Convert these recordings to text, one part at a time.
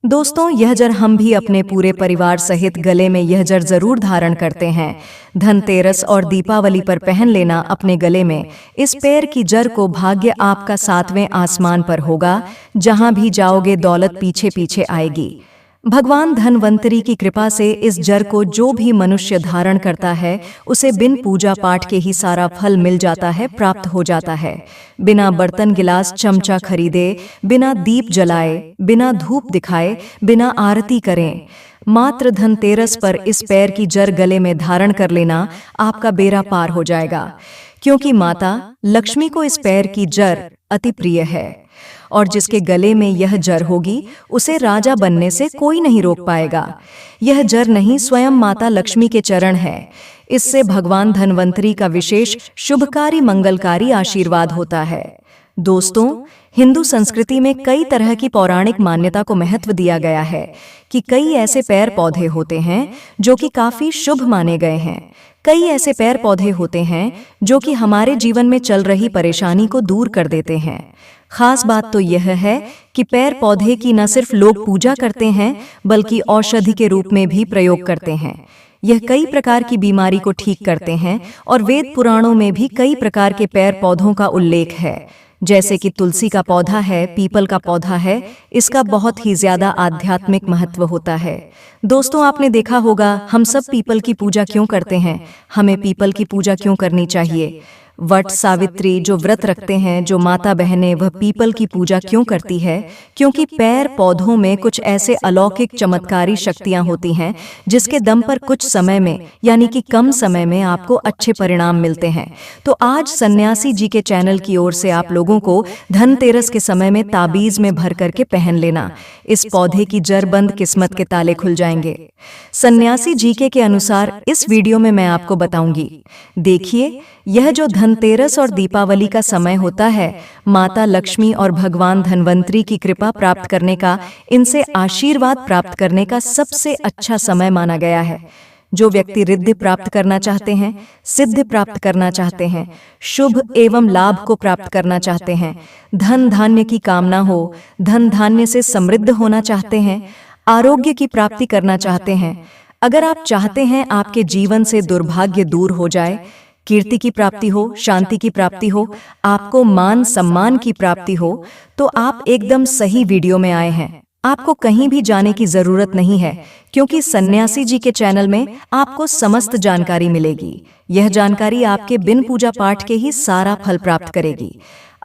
दोस्तों, यह जर हम भी अपने पूरे परिवार सहित गले में यह जर जरूर धारण करते हैं। धनतेरस और दीपावली पर पहन लेना अपने गले में इस पैर की जर को। भाग्य आपका 7वें आसमान पर होगा। जहां भी जाओगे दौलत पीछे पीछे आएगी। भगवान धनवंतरी की कृपा से इस जर को जो भी मनुष्य धारण करता है उसे बिन पूजा पाठ के ही सारा फल मिल जाता है, प्राप्त हो जाता है। बिना बर्तन गिलास चमचा खरीदे, बिना दीप जलाए, बिना धूप दिखाए, बिना आरती करें, मात्र धनतेरस पर इस पैर की जर गले में धारण कर लेना आपका बेड़ा पार हो जाएगा। क्योंकि माता लक्ष्मी को इस पैर की जर अति प्रिय है और जिसके गले में यह जर होगी उसे राजा बनने से कोई नहीं रोक पाएगा। यह जर नहीं, स्वयं माता लक्ष्मी के चरण है। इससे भगवान धनवंतरी का विशेष शुभकारी मंगलकारी आशीर्वाद होता है। दोस्तों, हिंदू संस्कृति में कई तरह की पौराणिक मान्यता को महत्व दिया गया है कि कई ऐसे पेड़ पौधे होते हैं जो कि काफी शुभ माने गए हैं। कई ऐसे पेड़ पौधे होते हैं जो कि हमारे जीवन में चल रही परेशानी को दूर कर देते हैं। खास बात तो यह है कि पेड़ पौधे की न सिर्फ लोग पूजा करते हैं बल्कि औषधि के रूप में भी प्रयोग करते हैं। यह कई प्रकार की बीमारी को ठीक करते हैं और वेद पुराणों में भी कई प्रकार के पेड़ पौधों का उल्लेख है। जैसे कि तुलसी का पौधा है, पीपल का पौधा है, इसका बहुत ही ज्यादा आध्यात्मिक महत्व होता है। दोस्तों, आपने देखा होगा हम सब पीपल की पूजा क्यों करते हैं। हमें पीपल की पूजा क्यों करनी चाहिए। वट सावित्री जो व्रत रखते हैं, जो माता बहनें, वह पीपल की पूजा क्यों करती है। क्योंकि पेड़ पौधों में कुछ ऐसे अलौकिक चमत्कारी शक्तियां होती हैं जिसके दम पर कुछ समय में यानी कि कम समय में आपको अच्छे परिणाम मिलते हैं। तो आज सन्यासी जी के चैनल की ओर से आप लोगों को धनतेरस के समय में ताबीज में भर करके पहन लेना। इस पौधे की जर बंद किस्मत के ताले खुल जाएंगे। सन्यासी जी के अनुसार इस वीडियो में मैं आपको बताऊंगी। देखिए, यह जो धनतेरस और दीपावली का समय होता है, माता लक्ष्मी और भगवान धनवंतरी की कृपा प्राप्त करने का, इनसे आशीर्वाद प्राप्त करने का सबसे अच्छा समय माना गया है। जो व्यक्ति रिद्धि प्राप्त करना चाहते हैं, सिद्धि प्राप्त करना चाहते हैं, शुभ एवं लाभ को प्राप्त करना चाहते हैं, धन धान्य की कामना हो, धन धान्य से समृद्ध होना चाहते हैं, आरोग्य की प्राप्ति करना चाहते हैं, अगर आप चाहते हैं आपके जीवन से दुर्भाग्य दूर हो जाए, कीर्ति की प्राप्ति हो, शांति की प्राप्ति हो, आपको मान सम्मान की प्राप्ति हो, तो आप एकदम सही वीडियो में आए हैं। आपको कहीं भी जाने की जरूरत नहीं है क्योंकि सन्यासी जी के चैनल में आपको समस्त जानकारी मिलेगी। यह जानकारी आपके बिन पूजा पाठ के ही सारा फल प्राप्त करेगी।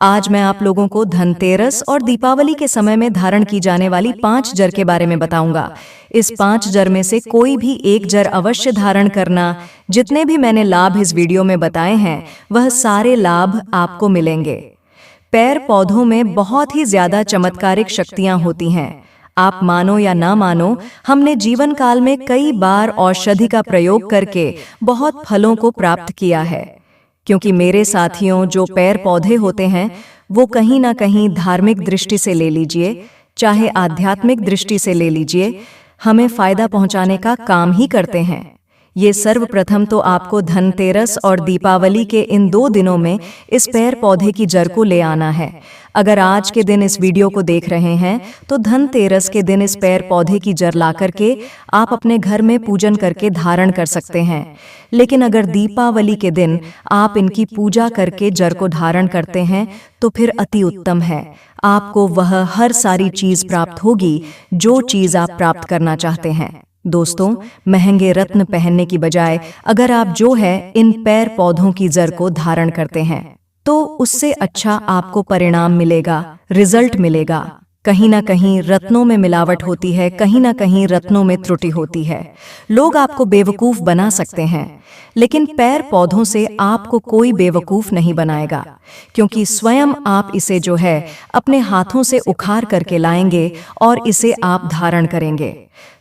आज मैं आप लोगों को धनतेरस और दीपावली के समय में धारण की जाने वाली 5 जर के बारे में बताऊंगा। इस 5 जर में से कोई भी एक जर अवश्य धारण करना। जितने भी मैंने लाभ इस वीडियो में बताए हैं वह सारे लाभ आपको मिलेंगे। पेड़ पौधों में बहुत ही ज्यादा चमत्कारिक शक्तियां होती हैं। आप मानो या ना मानो, हमने जीवन काल में कई बार औषधि का प्रयोग करके बहुत फलों को प्राप्त किया है। क्योंकि मेरे साथियों, जो पेड़ पौधे होते हैं वो कहीं ना कहीं धार्मिक दृष्टि से ले लीजिए, चाहे आध्यात्मिक दृष्टि से ले लीजिए, हमें फायदा पहुंचाने का काम ही करते हैं। ये सर्वप्रथम तो आपको धनतेरस और दीपावली के इन 2 दिनों में इस पेड़ पौधे की जड़ को ले आना है। अगर आज के दिन इस वीडियो को देख रहे हैं तो धनतेरस के दिन इस पेड़ पौधे की जड़ ला करके आप अपने घर में पूजन करके धारण कर सकते हैं। लेकिन अगर दीपावली के दिन आप इनकी पूजा करके जड़ को धारण करते हैं तो फिर अति उत्तम है। आपको वह हर सारी चीज प्राप्त होगी जो चीज आप प्राप्त करना चाहते हैं। दोस्तों, महंगे रत्न पहनने की बजाय अगर आप जो है इन पेड़ पौधों की जड़ को धारण करते हैं तो उससे अच्छा आपको परिणाम मिलेगा, रिजल्ट मिलेगा। कहीं ना कहीं रत्नों में मिलावट होती है, कहीं ना कहीं रत्नों में त्रुटि होती है। लोग आपको बेवकूफ बना सकते हैं, लेकिन पेड़ पौधों से आपको कोई बेवकूफ नहीं बनाएगा, क्योंकि स्वयं आप इसे जो है अपने हाथों से उखाड़ करके लाएंगे और इसे आप धारण करेंगे।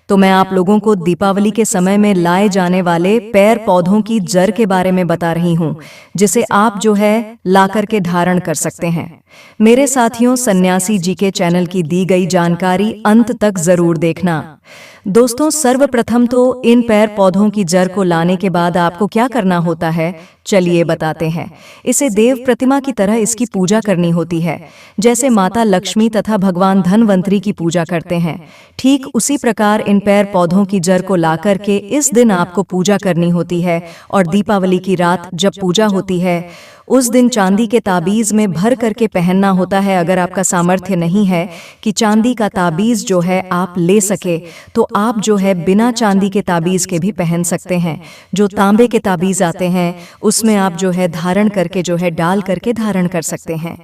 तो मैं आप लोगों को दीपावली के समय में लाए जाने वाले पेड़ पौधों की जड़ के बारे में बता रही हूँ, जिसे आप जो है ला करके धारण कर सकते हैं। मेरे साथियों, सन्यासी जी के चैनल की दी गई जानकारी अंत तक जरूर देखना। दोस्तों, सर्वप्रथम तो इन पेड़ पौधों की जड़ को लाने के बाद आपको क्या करना होता है, चलिए बताते हैं। इसे देव प्रतिमा की तरह इसकी पूजा करनी होती है। जैसे माता लक्ष्मी तथा भगवान धनवंतरी की पूजा करते हैं, ठीक उसी प्रकार इन पेड़ पौधों की जड़ को ला करके इस दिन आपको पूजा करनी होती है। और दीपावली की रात जब पूजा होती है, उस दिन चांदी के ताबीज में भर करके पहनना होता है। अगर आपका सामर्थ्य नहीं है कि चांदी का ताबीज जो है आप ले सके, तो आप जो है बिना चांदी के ताबीज के भी पहन सकते हैं। जो तांबे के ताबीज आते हैं उसमें आप जो है धारण करके जो है डाल करके धारण कर सकते हैं।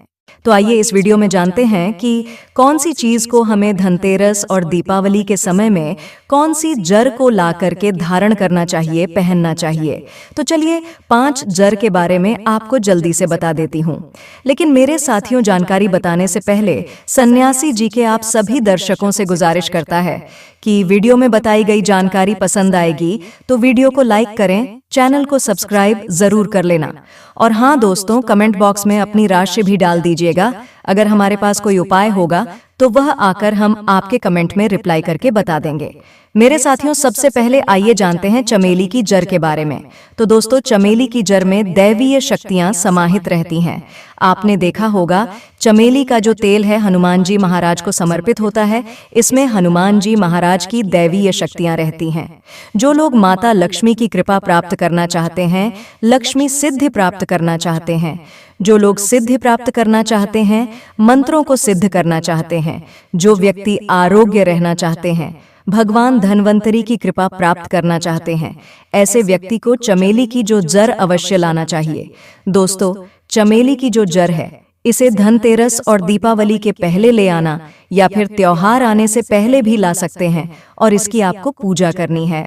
तो आइए इस वीडियो में जानते हैं कि कौन सी चीज को हमें धनतेरस और दीपावली के समय में कौन सी जड़ को ला करके धारण करना चाहिए, पहनना चाहिए। तो चलिए 5 जड़ के बारे में आपको जल्दी से बता देती हूँ। लेकिन मेरे साथियों, जानकारी बताने से पहले सन्यासी जी के आप सभी दर्शकों से गुजारिश करता है कि वीडियो में बताई गई जानकारी पसंद आएगी तो वीडियो को लाइक करें, चैनल को सब्सक्राइब जरूर कर लेना। और हाँ दोस्तों, कमेंट बॉक्स में अपनी राशि भी डाल दीजिएगा। अगर हमारे पास कोई उपाय होगा तो वह आकर हम आपके कमेंट में रिप्लाई करके बता देंगे। मेरे साथियों, सबसे पहले आइए जानते हैं चमेली की जड़ के बारे में। तो दोस्तों, चमेली की जड़ में दैवीय शक्तियां समाहित रहती हैं। आपने देखा होगा चमेली का जो तेल है हनुमान जी महाराज को समर्पित होता है। इसमें हनुमान जी महाराज की दैवीय शक्तियां रहती हैं। जो लोग माता लक्ष्मी की कृपा प्राप्त करना चाहते हैं, लक्ष्मी सिद्धि प्राप्त करना चाहते हैं, जो लोग सिद्धि प्राप्त करना चाहते हैं, मंत्रों को सिद्ध करना चाहते हैं, जो व्यक्ति आरोग्य रहना चाहते हैं, भगवान धनवंतरी की कृपा प्राप्त करना चाहते हैं, ऐसे व्यक्ति को चमेली की जो जड़ अवश्य लाना चाहिए। दोस्तों, चमेली की जो जड़ है, इसे धनतेरस और दीपावली के पहले ले आना या फिर त्योहार आने से पहले भी ला सकते हैं और इसकी आपको पूजा करनी है।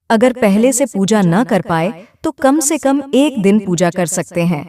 अगर पहले से पूजा न कर पाए तो कम से कम 1 दिन पूजा कर सकते हैं।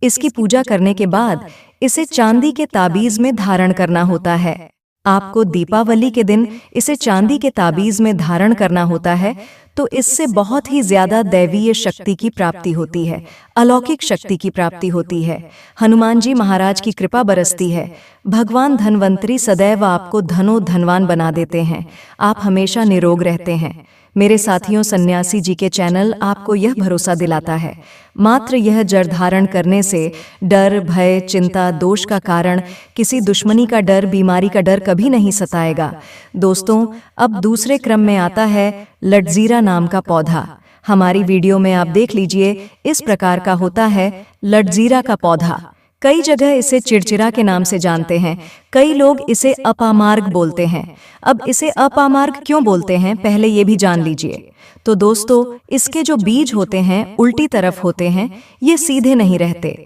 इसकी पूजा करने के बाद इसे चांदी के ताबीज में धारण करना होता है। आपको दीपावली के दिन इसे चांदी के ताबीज में धारण करना होता है, तो इससे बहुत ही ज्यादा दैवीय शक्ति की प्राप्ति होती है, अलौकिक शक्ति की प्राप्ति होती है। हनुमान जी महाराज की कृपा बरसती है। भगवान धनवंतरी सदैव आपको धनवान बना देते हैं। आप हमेशा निरोग रहते हैं। मेरे साथियों, सन्यासी जी के चैनल आपको यह भरोसा दिलाता है, मात्र यह जड़ धारण करने से डर, भय, चिंता, दोष का कारण, किसी दुश्मनी का डर, बीमारी का डर कभी नहीं सताएगा। दोस्तों, अब दूसरे क्रम में आता है लटजीरा नाम का पौधा। हमारी वीडियो में आप देख लीजिए, इस प्रकार का होता है लटजीरा का पौधा। कई जगह इसे चिड़चिड़ा के नाम से जानते हैं, कई लोग इसे अपामार्ग बोलते हैं। अब इसे अपामार्ग क्यों बोलते हैं, पहले ये भी जान लीजिए। तो दोस्तों, इसके जो बीज होते हैं उल्टी तरफ होते हैं, ये सीधे नहीं रहते।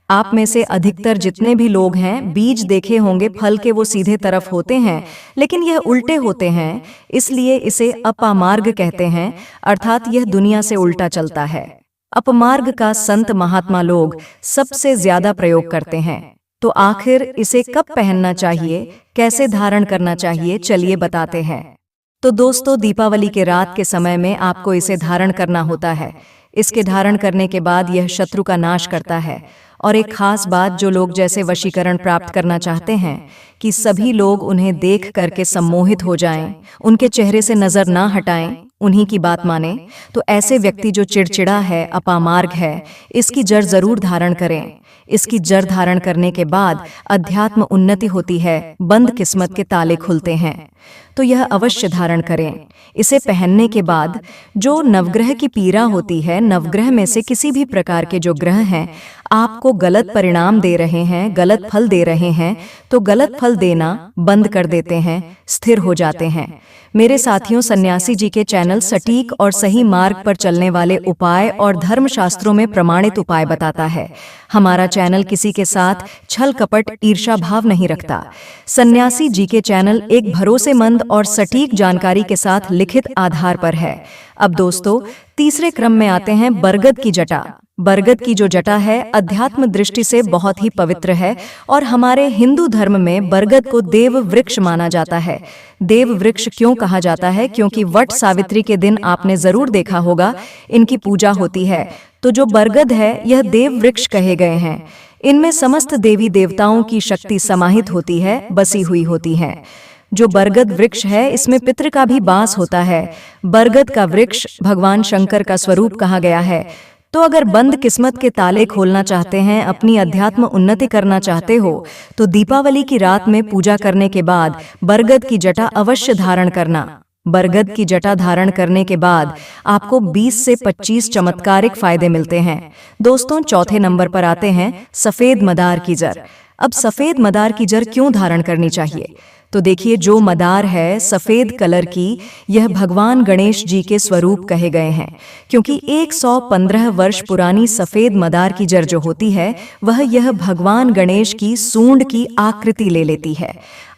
आप में से अधिकतर जितने भी लोग हैं, बीज देखे होंगे फल के वो सीधे तरफ होते हैं, लेकिन यह उल्टे होते हैं, इसलिए इसे अपामार्ग कहते हैं, अर्थात यह दुनिया से उल्टा चलता है। अपमार्ग का संत महात्मा लोग सबसे ज्यादा प्रयोग करते हैं। तो आखिर इसे कब पहनना चाहिए, कैसे धारण करना चाहिए, चलिए बताते हैं। तो दोस्तों, दीपावली के रात के समय में आपको इसे धारण करना होता है। इसके धारण करने के बाद यह शत्रु का नाश करता है। और एक खास बात, जो लोग जैसे वशीकरण प्राप्त करना चाहते हैं कि सभी लोग उन्हें देख करके सम्मोहित हो जाएं, उनके चेहरे से नजर ना हटाएं, उन्हीं की बात माने, तो ऐसे व्यक्ति जो चिड़चिड़ा है, अपामार्ग है, इसकी जड़ जरूर धारण करें। इसकी जड़ धारण करने के बाद अध्यात्म उन्नति होती है, बंद किस्मत के ताले खुलते हैं। तो यह अवश्य धारण करें। इसे पहनने के बाद जो नवग्रह की पीड़ा होती है, नवग्रह में से किसी भी प्रकार के जो ग्रह हैं आपको गलत परिणाम दे रहे हैं, गलत फल दे रहे हैं, तो गलत फल देना बंद कर देते हैं, स्थिर हो जाते हैं। मेरे साथियों, सन्यासी जी के चैनल सटीक और सही मार्ग पर चलने वाले उपाय और धर्मशास्त्रों में प्रमाणित उपाय बताता है। हमारा चैनल किसी के साथ छल कपट, ईर्ष्या भाव नहीं रखता। सन्यासी जी के चैनल एक भरोसेमंद और सटीक जानकारी के साथ लिखित आधार पर है। अब दोस्तों, तीसरे क्रम में आते हैं बरगद की जटा। बरगद की जो जटा है अध्यात्म दृष्टि से बहुत ही पवित्र है और हमारे हिंदू धर्म में बरगद को देव वृक्ष माना जाता है। देव वृक्ष क्यों कहा जाता है? क्योंकि वट सावित्री के दिन आपने जरूर देखा होगा इनकी पूजा होती है। तो जो बरगद है यह देव वृक्ष कहे गए हैं। इनमें समस्त देवी देवताओं की शक्ति समाहित होती है, बसी हुई होती है। जो बरगद वृक्ष है इसमें पितृ का भी वास होता है। बरगद का वृक्ष भगवान शंकर का स्वरूप कहा गया है। तो अगर बंद किस्मत के ताले खोलना चाहते हैं, अपनी अध्यात्म उन्नति करना चाहते हो, तो दीपावली की रात में पूजा करने के बाद बरगद की जटा अवश्य धारण करना। बरगद की जटा धारण करने के बाद आपको 20 से 25 चमत्कारिक फायदे मिलते हैं। दोस्तों, चौथे नंबर पर आते हैं सफेद मदार की जर। अब सफेद मदार की जर क्यों धारण करनी चाहिए? तो देखिए, जो मदार है सफेद कलर की, यह भगवान गणेश जी के स्वरूप कहे गए हैं, क्योंकि 115 वर्ष पुरानी सफेद मदार की जर जो होती है, वह यह भगवान गणेश की सूंड की आकृति ले लेती है।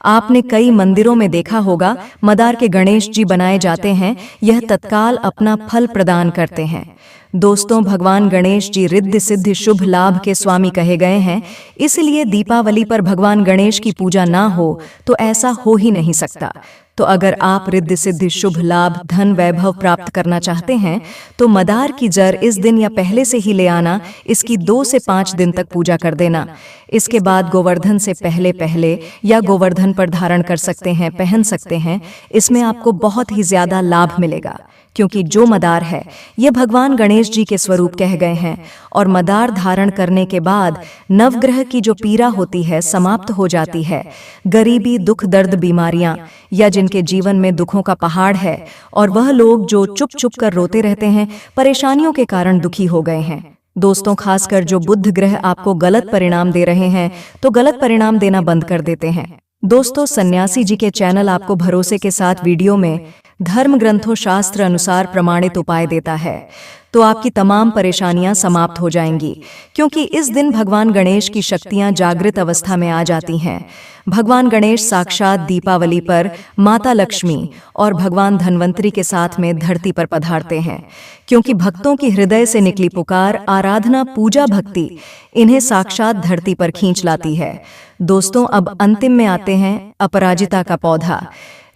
आपने कई मंदिरों में देखा होगा, मदार के गणेश जी बनाए जाते हैं, यह तत्काल अपना फल प्रदान करते हैं। दोस्तों, भगवान गणेश जी रिद्धि सिद्धि शुभ लाभ के स्वामी कहे गए हैं, इसलिए दीपावली पर भगवान गणेश की पूजा ना हो तो ऐसा हो ही नहीं सकता। तो अगर आप रिद्धि सिद्धि शुभ लाभ धन वैभव प्राप्त करना चाहते हैं, तो मदार की जर इस दिन या पहले से ही ले आना, इसकी 2 से 5 दिन तक पूजा कर देना। इसके बाद गोवर्धन से पहले या गोवर्धन पर धारण कर सकते हैं, पहन सकते हैं। इसमें आपको बहुत ही ज्यादा लाभ मिलेगा, क्योंकि जो मदार है ये भगवान गणेश जी के स्वरूप कह गए हैं, और मदार धारण करने के बाद नवग्रह की जो पीड़ा होती है समाप्त हो जाती है। गरीबी, दुख, दर्द, बीमारियां, या जिनके जीवन में दुखों का पहाड़ है, और वह लोग जो चुप चुप कर रोते रहते हैं, परेशानियों के कारण दुखी हो गए हैं। दोस्तों, खासकर जो बुध ग्रह आपको गलत परिणाम दे रहे हैं, तो गलत परिणाम देना बंद कर देते हैं। दोस्तों, सन्यासी जी के चैनल आपको भरोसे के साथ वीडियो में धर्म ग्रंथों शास्त्र अनुसार प्रमाणित उपाय देता है, तो आपकी तमाम परेशानियां समाप्त हो जाएंगी, क्योंकि इस दिन भगवान गणेश की शक्तियां जागृत अवस्था में आ जाती हैं। भगवान गणेश साक्षात दीपावली पर माता लक्ष्मी और भगवान धन्वंतरी के साथ में धरती पर पधारते हैं, क्योंकि भक्तों की हृदय से निकली पुकार, आराधना, पूजा, भक्ति इन्हें साक्षात धरती पर खींच लाती है। दोस्तों, अब अंतिम में आते हैं अपराजिता का पौधा।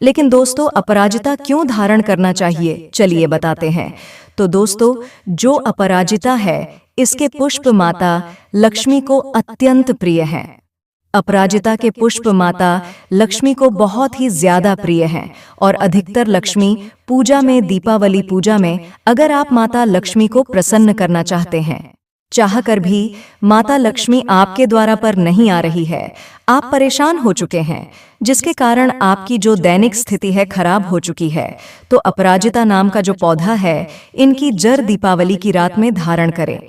लेकिन दोस्तों, अपराजिता क्यों धारण करना चाहिए, चलिए बताते हैं। तो दोस्तों, जो अपराजिता है, इसके पुष्प माता लक्ष्मी को अत्यंत प्रिय हैं। अपराजिता के पुष्प माता लक्ष्मी को बहुत ही ज्यादा प्रिय हैं, और अधिकतर लक्ष्मी पूजा में, दीपावली पूजा में, अगर आप माता लक्ष्मी को प्रसन्न करना चाहते हैं, चाहकर भी माता लक्ष्मी आपके द्वारा पर नहीं आ रही है, आप परेशान हो चुके हैं, जिसके कारण आपकी जो दैनिक स्थिति है खराब हो चुकी है, तो अपराजिता नाम का जो पौधा है, इनकी जड़ दीपावली की रात में धारण करें।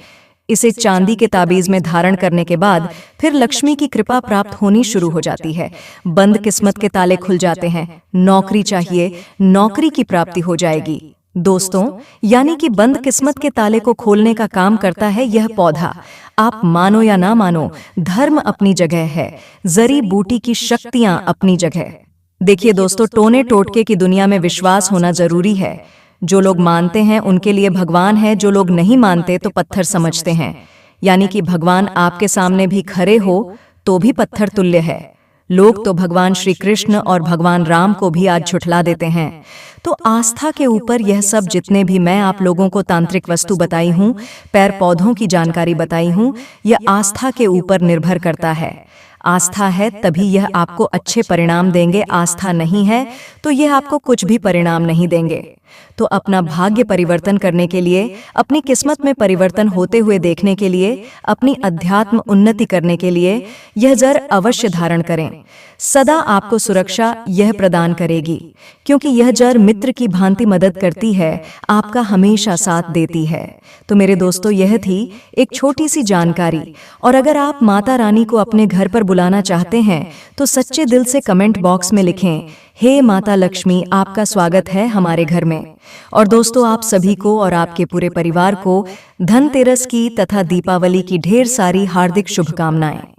इसे चांदी के ताबीज में धारण करने के बाद फिर लक्ष्मी की कृपा प्राप्त होनी शुरू हो जाती है। बंद किस्मत के ताले खुल जाते हैं। नौकरी चाहिए, नौकरी की प्राप्ति हो जाएगी। दोस्तों, यानी कि बंद किस्मत के ताले को खोलने का काम करता है यह पौधा। आप मानो या ना मानो, धर्म अपनी जगह है, जड़ी बूटी की शक्तियां अपनी जगह। देखिए दोस्तों, टोने टोटके की दुनिया में विश्वास होना जरूरी है। जो लोग मानते हैं उनके लिए भगवान है, जो लोग नहीं मानते तो पत्थर समझते हैं। यानी कि भगवान आपके सामने भी खड़े हो तो भी पत्थर तुल्य है। लोग तो भगवान श्री कृष्ण और भगवान राम को भी आज झुठला देते हैं। तो आस्था के ऊपर यह सब जितने भी मैं आप लोगों को तांत्रिक वस्तु बताई हूँ, पैर पौधों की जानकारी बताई हूँ, यह आस्था के ऊपर निर्भर करता है। आस्था है तभी यह आपको अच्छे परिणाम देंगे, आस्था नहीं है तो यह आपको कुछ भी परिणाम नहीं देंगे। तो अपना भाग्य परिवर्तन करने के लिए, अपनी किस्मत में परिवर्तन होते हुए देखने के लिए, अपनी अध्यात्म उन्नति करने के लिए यह जड़ अवश्य धारण करें। सदा आपको सुरक्षा यह प्रदान करेगी, क्योंकि यह जड़ मित्र की भांति मदद करती है, आपका हमेशा साथ देती है। तो मेरे दोस्तों, यह थी एक छोटी सी जानकारी। और अगर आप माता रानी को अपने घर पर बुलाना चाहते हैं तो सच्चे दिल से कमेंट बॉक्स में लिखें, हे माता लक्ष्मी, आपका स्वागत है हमारे घर में। और दोस्तों, आप सभी को और आपके पूरे परिवार को धनतेरस की तथा दीपावली की ढेर सारी हार्दिक शुभकामनाएं।